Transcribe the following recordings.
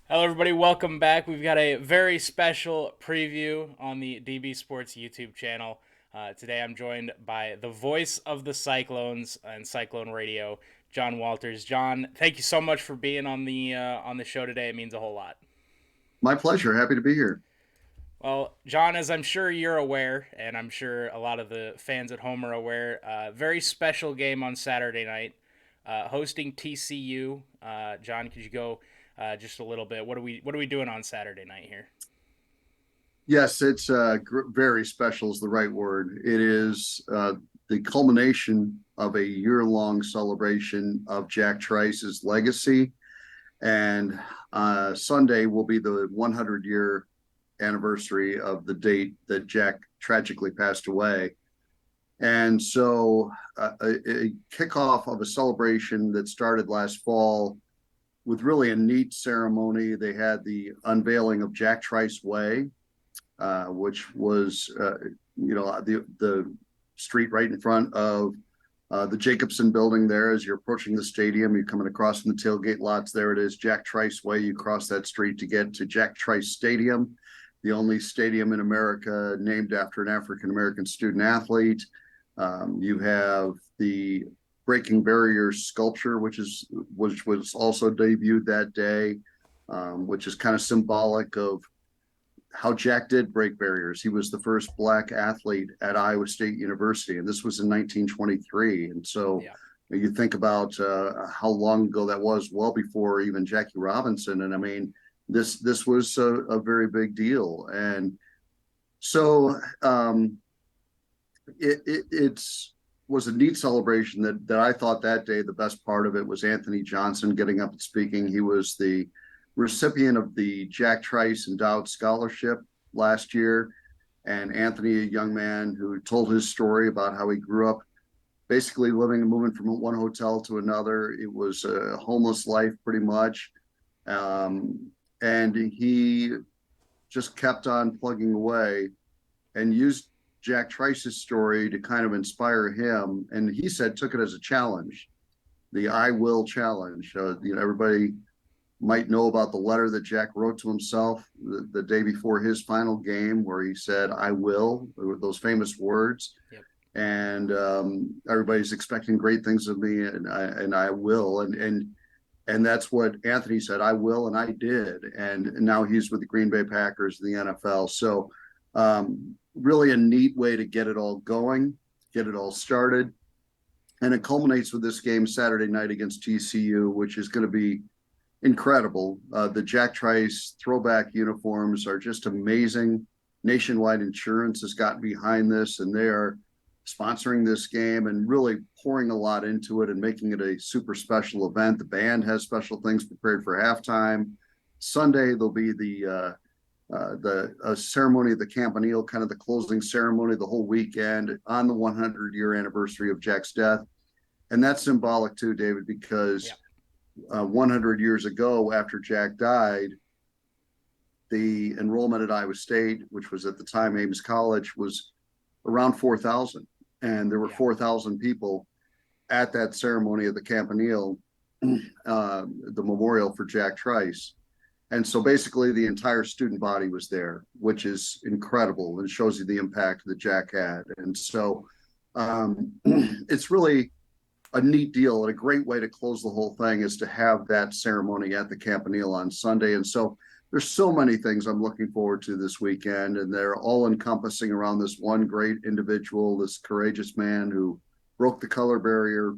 Hello, everybody. Welcome back. We've got a very special preview on the DB Sports YouTube channel. Today, I'm joined by the voice of the Cyclones and Cyclone Radio, John Walters. John, thank you so much for being on the show today. It means a whole lot. My pleasure. Happy to be here. Well, John, as I'm sure you're aware, and I'm sure a lot of the fans at home are aware, very special game on Saturday night, hosting TCU. John, could you go just a little bit? What are we doing on Saturday night here? Yes, it's very special is the right word. It is the culmination of a year-long celebration of Jack Trice's legacy, and Sunday will be the 100-year anniversary of the date that Jack tragically passed away. And so, a kickoff of a celebration that started last fall with really a neat ceremony. They had the unveiling of Jack Trice Way, which was the street right in front of the Jacobson building. There, as you're approaching the stadium, you're coming across from the tailgate lots. There it is, Jack Trice Way. You cross that street to get to Jack Trice Stadium, the only stadium in America named after an African American student athlete. You have the Breaking Barriers sculpture, which was also debuted that day, which is kind of symbolic of how Jack did break barriers. He was the first Black athlete at Iowa State University, and this was in 1923. And so Yeah. you think about how long ago that was, well before even Jackie Robinson. And I mean, this was a very big deal. And so it's was a neat celebration that I thought that day the best part of it was Anthony Johnson getting up and speaking. He was the recipient of the Jack Trice Endowed Scholarship last year. And Anthony, a young man who told his story about how he grew up basically living and moving from one hotel to another. It was a homeless life pretty much. And he just kept on plugging away and used Jack Trice's story to kind of inspire him. And he said, took it as a challenge, the I will challenge. Everybody might know about the letter that Jack wrote to himself the day before his final game, where he said, I will, those famous words. Yep. And everybody's expecting great things of me, and I will. And that's what Anthony said, I will, and I did. And now he's with the Green Bay Packers in the NFL. So really a neat way to get it all going, get it all started. And it culminates with this game Saturday night against TCU, which is going to be incredible. The Jack Trice throwback uniforms are just amazing. Nationwide Insurance has gotten behind this, and they are sponsoring this game and really pouring a lot into it and making it a super special event. The band has special things prepared for halftime. Sunday there'll be the ceremony of the Campanile, kind of the closing ceremony the whole weekend on the 100-year anniversary of Jack's death. And that's symbolic too, David, because Yeah. 100 years ago, after Jack died, the enrollment at Iowa State, which was at the time Ames College, was around 4,000. And there were Yeah. 4,000 people at that ceremony of the Campanile, the memorial for Jack Trice. And so basically the entire student body was there, which is incredible and shows you the impact that Jack had. And so it's really a neat deal, and a great way to close the whole thing is to have that ceremony at the Campanile on Sunday. And so there's so many things I'm looking forward to this weekend, and they're all encompassing around this one great individual, this courageous man who broke the color barrier,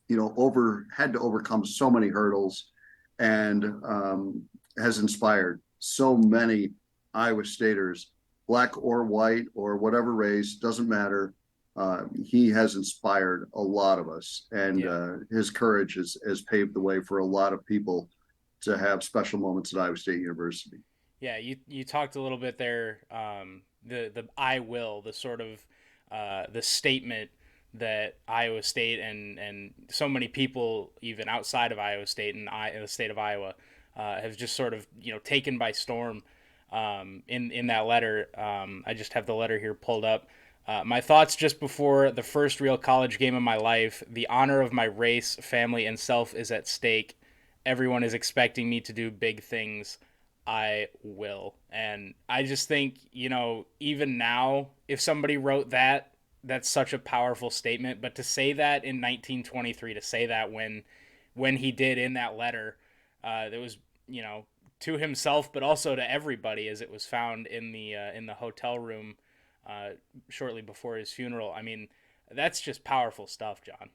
had to overcome so many hurdles, and has inspired so many Iowa Staters, black or white or whatever race, doesn't matter. He has inspired a lot of us, and Yeah. his courage has paved the way for a lot of people to have special moments at Iowa State University. Yeah. You talked a little bit there. The I will, the sort of the statement that Iowa State and so many people even outside of Iowa State and the state of Iowa have just sort of taken by storm. In that letter, I just have the letter here pulled up. My thoughts just before the first real college game of my life. The honor of my race, family, and self is at stake. everyone is expecting me to do big things. I will. And I just think, even now, if somebody wrote that, that's such a powerful statement. But to say that in 1923, to say that when he did in that letter, that was, to himself, but also to everybody, as it was found in the hotel room uh, shortly before his funeral. I mean, that's just powerful stuff, John.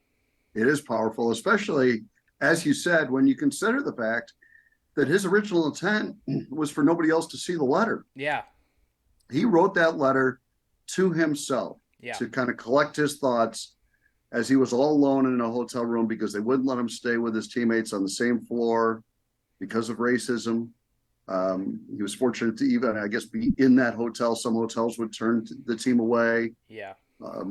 It is powerful, especially as you said, when you consider the fact that his original intent was for nobody else to see the letter. Yeah. He wrote that letter to himself Yeah. to kind of collect his thoughts as he was all alone in a hotel room because they wouldn't let him stay with his teammates on the same floor because of racism. He was fortunate to even, I guess, be in that hotel. Some hotels would turn the team away. Yeah.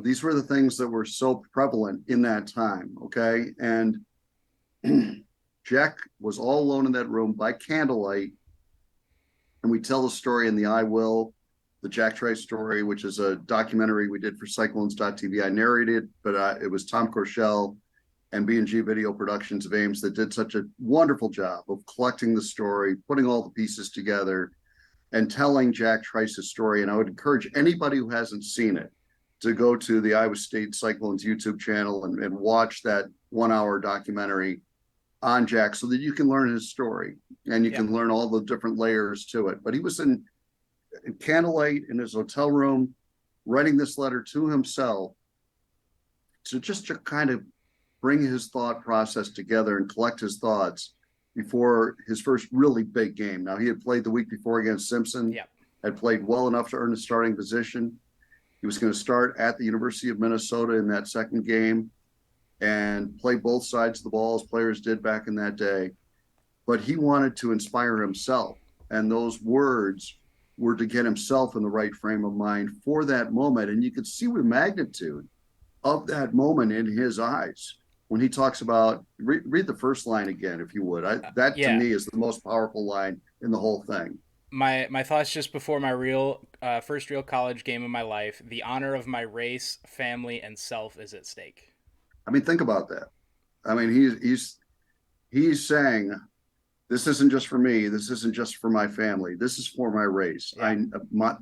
These were the things that were so prevalent in that time. Okay. And Jack was all alone in that room by candlelight. And we tell the story in the I Will, the Jack Trice Story, which is a documentary we did for Cyclones.tv. I narrated, but it was Tom Korshell and B&G Video Productions of Ames that did such a wonderful job of collecting the story, putting all the pieces together, and telling Jack Trice's story. And I would encourage anybody who hasn't seen it to go to the Iowa State Cyclones YouTube channel and watch that 1 hour documentary on Jack so that you can learn his story and you Yeah. can learn all the different layers to it. But he was in candlelight in his hotel room writing this letter to himself to just to kind of bring his thought process together and collect his thoughts before his first really big game. Now, he had played the week before against Simpson, Yeah. had played well enough to earn a starting position. He was going to start at the University of Minnesota in that second game and play both sides of the ball as players did back in that day. But he wanted to inspire himself. And those words were to get himself in the right frame of mind for that moment. And you could see the magnitude of that moment in his eyes when he talks about, read the first line again, if you would. That to Yeah. me is the most powerful line in the whole thing. My thoughts just before my first real college game of my life. The honor of my race, family, and self is at stake. I mean, think about that. I mean, he's saying, this isn't just for me. This isn't just for my family. This is for my race. Yeah.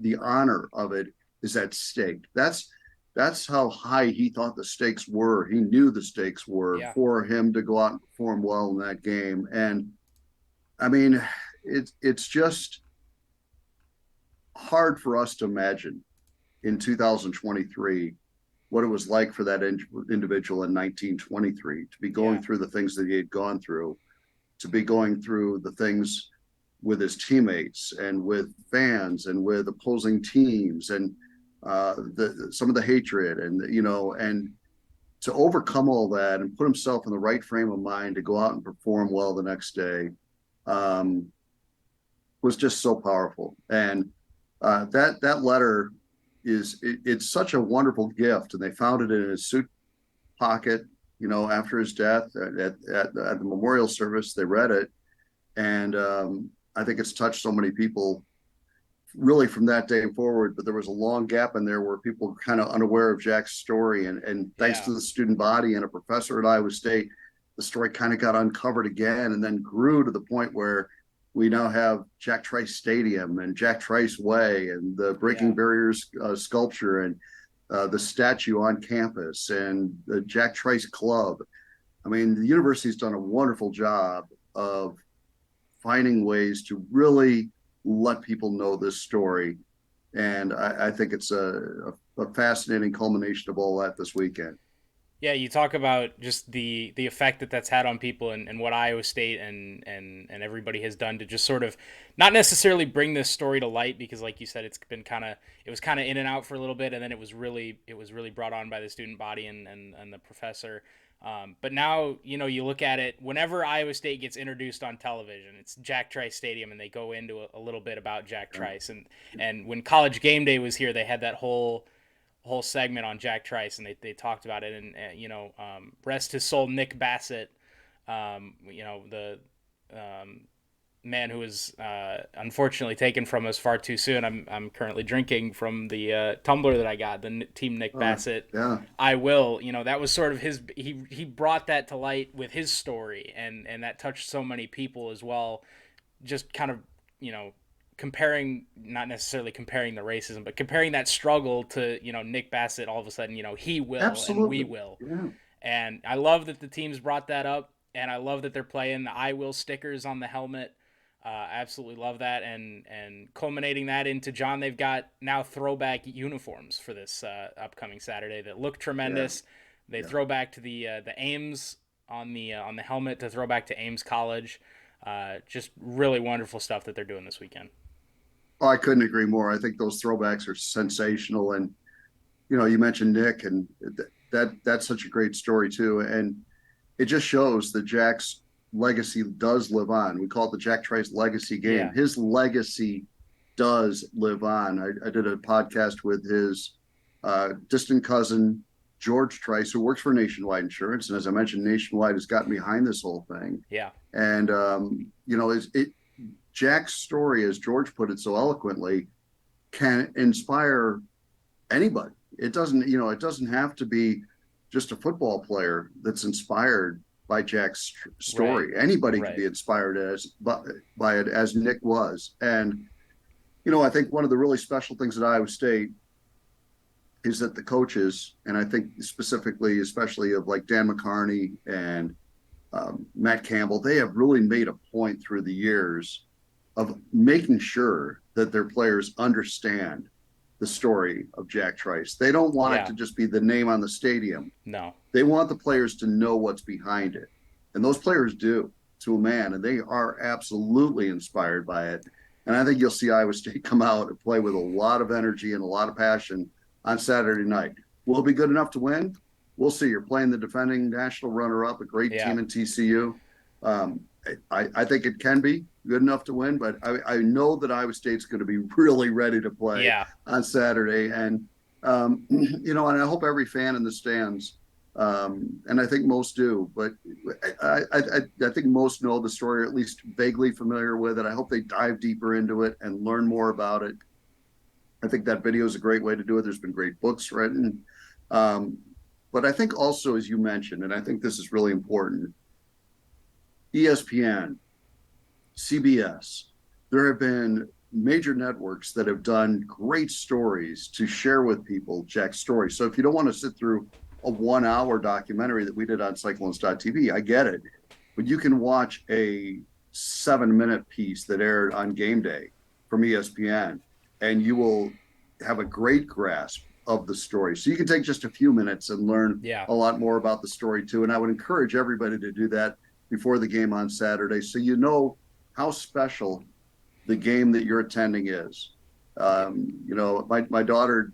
The honor of it is at stake. That's how high he thought the stakes were. He knew the stakes were Yeah. for him to go out and perform well in that game. And I mean, it's just hard for us to imagine in 2023 what it was like for that individual in 1923 to be going Yeah. through the things that he had gone through, to be going through the things with his teammates and with fans and with opposing teams and some of the hatred and to overcome all that and put himself in the right frame of mind to go out and perform well the next day um, was just so powerful. And that letter it's such a wonderful gift. And they found it in his suit pocket, after his death at the memorial service. They read it, and I think it's touched so many people really from that day forward. But there was a long gap in there where people were kind of unaware of Jack's story, and thanks Yeah. to the student body and a professor at Iowa State, the story kind of got uncovered again and then grew to the point where we now have Jack Trice Stadium and Jack Trice Way and the Breaking Yeah. Barriers sculpture and the statue on campus and the Jack Trice Club. I mean, the university's done a wonderful job of finding ways to really let people know this story. And I think it's a fascinating culmination of all that this weekend. Yeah, you talk about just the effect that that's had on people, and what Iowa State and everybody has done to just sort of not necessarily bring this story to light, because like you said, it was kind of in and out for a little bit, and then it was really brought on by the student body and the professor. But now, you look at it, whenever Iowa State gets introduced on television, it's Jack Trice Stadium, and they go into a little bit about Jack Trice. And when College Game Day was here, they had that whole segment on Jack Trice, and they talked about it. And rest his soul, Nick Bassett. The man who was unfortunately taken from us far too soon. I'm currently drinking from the tumbler that I got, the Team Nick Bassett. Yeah, I will. That was sort of his. He brought that to light with his story, and that touched so many people as well. Just kind of comparing, not necessarily comparing the racism, but comparing that struggle to Nick Bassett. All of a sudden, he will and we absolutely. will. Yeah, And I love that the teams brought that up, and I love that they're playing the "I will" stickers on the helmet. Absolutely love that, and culminating that into John. They've got now throwback uniforms for this upcoming Saturday that look yeah, tremendous. They yeah. throw back to the Ames on the helmet to throw back to Ames College. Just really wonderful stuff that they're doing this weekend. Oh, I couldn't agree more. I think those throwbacks are sensational, and you mentioned Nick, and that's such a great story too. And it just shows that Jack's legacy does live on. We call it the Jack Trice Legacy Game. Yeah, His legacy does live on. I did a podcast with his distant cousin, George Trice, who works for Nationwide Insurance. And as I mentioned, Nationwide has gotten behind this whole thing. yeah, And, Jack's story, as George put it so eloquently, can inspire anybody. It doesn't have to be just a football player that's inspired by Jack's right, story. Anybody could right, be inspired by it, as Nick was. And I think one of the really special things at Iowa State is that the coaches, and I think specifically, especially of like Dan McCarney and Matt Campbell, they have really made a point through the years of making sure that their players understand the story of Jack Trice. They don't want it yeah, to just be the name on the stadium. no, They want the players to know what's behind it. And those players do, to a man, and they are absolutely inspired by it. And I think you'll see Iowa State come out and play with a lot of energy and a lot of passion on Saturday night. Will it be good enough to win? We'll see. You're playing the defending national runner-up, a great yeah, team in TCU. Um, I think it can be good enough to win, but I know that Iowa State's going to be really ready to play yeah, on Saturday. And, and I hope every fan in the stands, and I think most do, but I think most know the story, or at least vaguely familiar with it. I hope they dive deeper into it and learn more about it. I think that video is a great way to do it. There's been great books written. Um, but I think also, as you mentioned, and I think this is really important, ESPN, CBS, there have been major networks that have done great stories to share with people Jack's story. So if you don't want to sit through a 1 hour documentary that we did on Cyclones.tv, I get it. But you can watch a 7 minute piece that aired on GameDay from ESPN, and you will have a great grasp of the story. So you can take just a few minutes and learn yeah, a lot more about the story too. And I would encourage everybody to do that before the game on Saturday, so you know how special the game that you're attending is. My daughter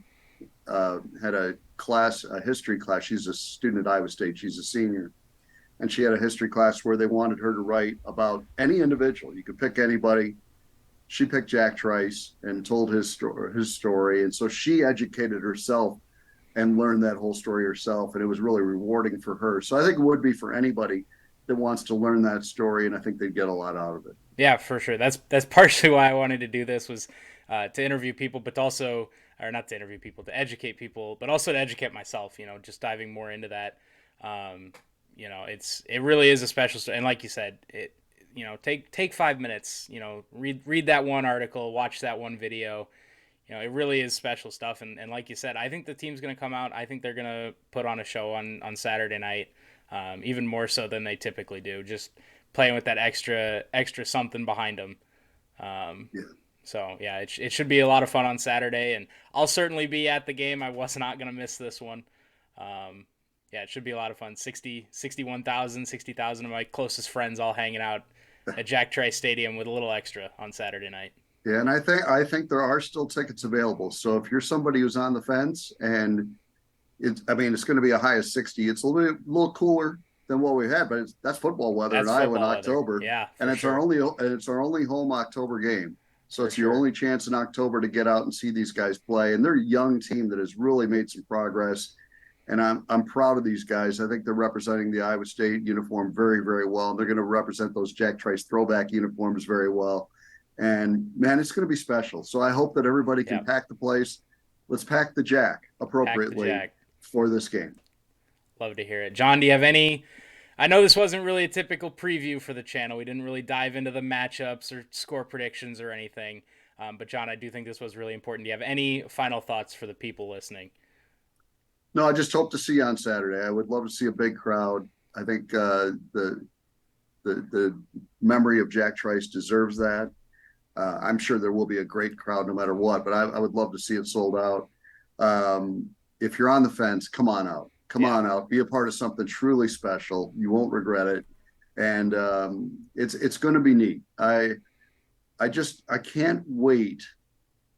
had a history class. She's a student at Iowa State. She's a senior. And she had a history class where they wanted her to write about any individual. You could pick anybody. She picked Jack Trice and told his story. And so she educated herself and learned that whole story herself. And it was really rewarding for her. So I think it would be for anybody that wants to learn that story. And I think they'd get a lot out of it. yeah, for sure. That's partially why I wanted to do this was to interview people, but also, or not to interview people, to educate people, but also to educate myself. Just diving more into that. Um, it really is a special story, and like you said, take 5 minutes. Read that one article, watch that one video. It really is special stuff, and like you said, I think the team's going to come out. I think they're going to put on a show on Saturday night, even more so than they typically do. Just playing with that extra something behind them. Um, Yeah. so yeah, it should be a lot of fun on Saturday, and I'll certainly be at the game. I was not gonna miss this one. Um, yeah, it should be a lot of fun. 60 of my closest friends all hanging out at Jack Trice Stadium with a little extra on Saturday night. Yeah, and I think there are still tickets available. So if you're somebody who's on the fence, and it's going to be a high of 60. It's a little cooler than what we had, but that's football weather in That's Iowa in football weather. October, Yeah, and for sure, it's our only home October game. So for it's your sure. only chance in October to get out and see these guys play. And they're a young team that has really made some progress. And I'm proud of these guys. I think they're representing the Iowa State uniform very, very well. And they're going to represent those Jack Trice throwback uniforms very well. And man, it's going to be special. So I hope that everybody can Yep. pack the place. Let's pack the Jack Pack the appropriately Jack. for this game. Love to hear it. John, do you have any? I know this wasn't really a typical preview for the channel. We didn't really dive into the matchups or score predictions or anything. But John, I do think this was really important. Do you have any final thoughts for the people listening? No, I just hope to see you on Saturday. I would love to see a big crowd. I think the memory of Jack Trice deserves that. I'm sure there will be a great crowd no matter what, but I would love to see it sold out. If you're on the fence, come on out. Come Yeah. on out. Be a part of something truly special. You won't regret it, and it's going to be neat. I can't wait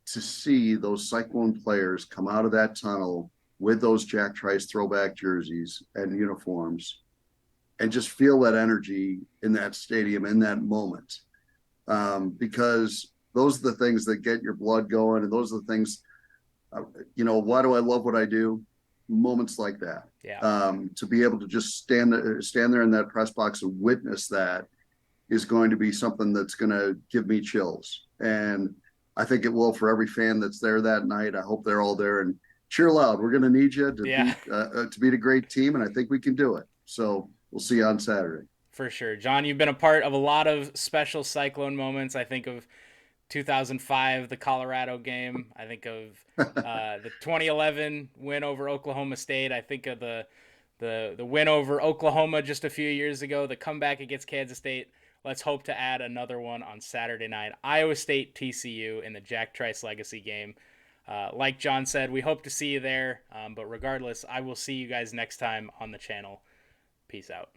to see those Cyclone players come out of that tunnel with those Jack Trice throwback jerseys and uniforms, and just feel that energy in that stadium in that moment, because those are the things that get your blood going, and those are the things. Why do I love what I do? Moments like that. Yeah. To be able to just stand there in that press box and witness that is going to be something that's going to give me chills. And I think it will for every fan that's there that night. I hope they're all there and cheer loud. We're going to need you to Yeah. beat a great team, and I think we can do it. So we'll see you on Saturday. For sure. John, you've been a part of a lot of special Cyclone moments. I think of 2005, the Colorado game. I think of the 2011 win over Oklahoma State. I think of the win over Oklahoma just a few years ago, the comeback against Kansas State. Let's hope to add another one on Saturday night. Iowa State TCU in the Jack Trice Legacy game. Like John said, we hope to see you there. But regardless, I will see you guys next time on the channel. Peace out.